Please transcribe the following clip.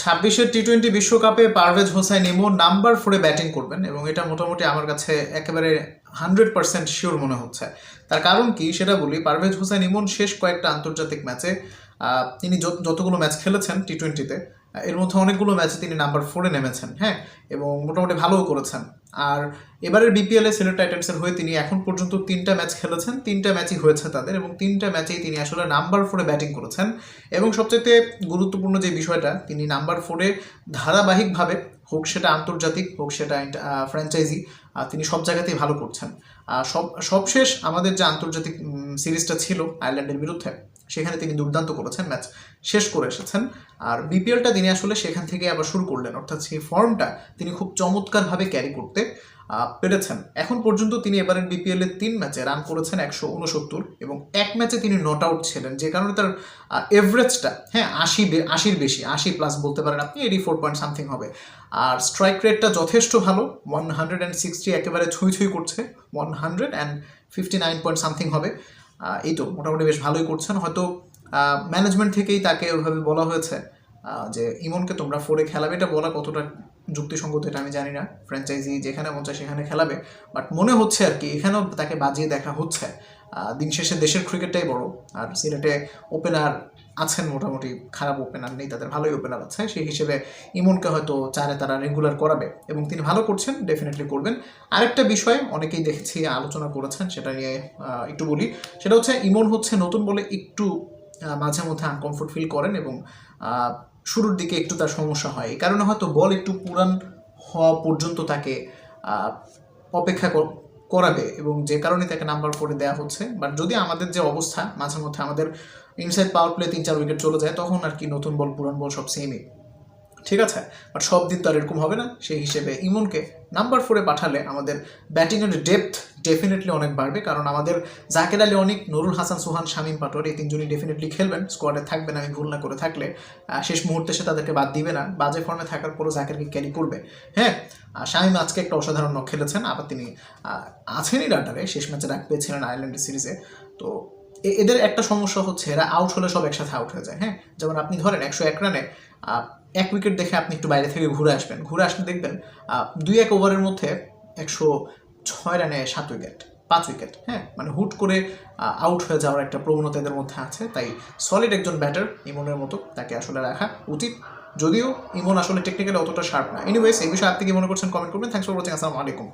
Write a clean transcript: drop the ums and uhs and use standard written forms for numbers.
26-এর টি-20 বিশ্বকাপে পারভেজ হোসাইন ইমন number 4-এ batting করবেন এবং এটা মোটামুটি আমার কাছে একেবারে 100% শিওর মনে হচ্ছে। তার কারণ কি সেটা বলি। পারভেজ হোসাইন ইমন শেষ কয়েকটা আন্তর্জাতিক ম্যাচে তিনি যতগুলো ম্যাচ খেলেছেন টি-20-তে এর মধ্যে অনেকগুলো ম্যাচে তিনি নাম্বার 4-এ নেমেছেন, হ্যাঁ, এবং মোটামুটি ভালোও করেছেন। আর এবারের বিপিএলে সিলেট টাইটান্সের হয়ে তিনি এখন পর্যন্ত 3টা ম্যাচ খেলেছেন, 3টা ম্যাচই হয়েছে তাদের, এবং 3টা ম্যাচেই তিনি আসলে নাম্বার 4-এ ব্যাটিং করেছেন। এবং সবচেয়ে গুরুত্বপূর্ণ যে বিষয়টা, তিনি নাম্বার 4-এ ধারাবাহিকভাবে, হোক সেটা আন্তর্জাতিক হোক সেটা ফ্র্যাঞ্চাইজি, তিনি সব জায়গাতেই ভালো করছেন। সবশেষ আমাদের যে আন্তর্জাতিক সিরিজটা ছিল আয়ারল্যান্ডের বিরুদ্ধে, সেখানে তিনি দুর্দান্ত করেছেন, ম্যাচ শেষ করে এসেছেন। আর বিপিএলটা তিনি আসলে সেখান থেকে আবার শুরু করলেন, অর্থাৎ সেই ফর্মটা তিনি খুব চমৎকারভাবে ক্যারি করতে পেরেছেন। এখন পর্যন্ত তিনি এবারের বিপিএলের 3 ম্যাচে রান করেছেন 169 এবং এক ম্যাচে তিনি নট আউট ছিলেন, যে কারণে তার এভারেজটা 80-এর বেশি, 80+ বলতে পারেন আপনি, 84 পয়েন্ট সামথিং হবে। আর স্ট্রাইক রেটটা যথেষ্ট ভালো, 160 একেবারে ছুঁই করছে, 159 পয়েন্ট সামথিং হবে। এই তো মোটামুটি বেশ ভালোই করছেন। হয়তো ম্যানেজমেন্ট থেকেই তাকে ওইভাবে বলা হয়েছে যে ইমনকে তোমরা 4-এ খেলাবে। এটা বলা কতটা যুক্তিসঙ্গত এটা আমি জানি না, ফ্র্যাঞ্চাইজি যেখানে মন চায় সেখানে খেলাবে, বাট মনে হচ্ছে আর কি এখানেও তাকে বাজিয়ে দেখা হচ্ছে। দিন শেষে দেশের ক্রিকেটটাই বড়, আর সিলেটে ওপেনার আছেন, মোটামুটি খারাপ ওপেনার নেই, তাদের ভালোই ওপেনার আছে। সেই হিসেবে ইমনকে হয়তো চারে তারা রেগুলার করাবে এবং তিনি ভালো করছেন, ডেফিনেটলি করবেন। আরেকটা বিষয় অনেকেই দেখেছি আলোচনা করেছেন, সেটা নিয়ে একটু বলি। সেটা হচ্ছে ইমন হচ্ছে নতুন বলে একটু মাঝে মধ্যে আনকমফোর্ট ফিল করেন এবং শুরুর দিকে একটু তার সমস্যা হয়। এই কারণে হয়তো বল একটু পুরান হওয়া পর্যন্ত তাকে অপেক্ষা করাবে এবং যে কারণে তাকে নাম্বার 4-এ দেওয়া হচ্ছে। বাট যদি আমাদের যে অবস্থা, মাঝে মধ্যে আমাদের ইনসাইড পাওয়ার প্লে 3-4 উইকেট চলে যায়, তখন আর কি নতুন বল পুরান বল সব সেমই, ঠিক আছে। বাট সব দিন তো আর এরকম হবে না। সেই হিসেবে ইমনকে নাম্বার 4-এ পাঠালে আমাদের ব্যাটিংয়ের ডেপথ ডেফিনেটলি অনেক বাড়বে, কারণ আমাদের জাকের আলী অনিক, নুরুল হাসান সোহান, শামীম পাটোয়ারি, এই 3জনই ডেফিনেটলি খেলবেন, স্কোয়াডে থাকবেন আমি ভুল না করে থাকলে। শেষ মুহূর্তে সে তাদেরকে বাদ দিবে না, বাজে ফর্মে থাকার পরও জাকেরকে ক্যারি করবে। হ্যাঁ, শামীম আজকে একটা অসাধারণ নক খেলেছেন, আবার তিনি আছেনই রাডারে, শেষ ম্যাচে ডাক পেয়েছিলেন আয়ারল্যান্ডের সিরিজে। তো এদের একটা সমস্যা হচ্ছে এরা আউট হলে সব একসাথে আউট হয়ে যায়। হ্যাঁ, যেমন আপনি ধরেন 101 রানে 1 উইকেট দেখে আপনি একটু বাইরে থেকে ঘুরে আসলে দেখবেন 2-1 ওভারের মধ্যে 106 রানে 7 উইকেট, 5 উইকেট। হ্যাঁ, মানে হুট করে আউট হয়ে যাওয়ার একটা প্রবণতা এদের মধ্যে আছে। তাই সলিড একজন ব্যাটার ইমনের মতো তাকে আসলে রাখা উচিত, যদিও ইমন আসলে টেকনিক্যালি অতটা শার্প না। এনিওয়েজ, এই বিষয়ে আপনি কি মনে করছেন কমেন্ট করবেন। Thanks for watching. আসসালামু আলাইকুম।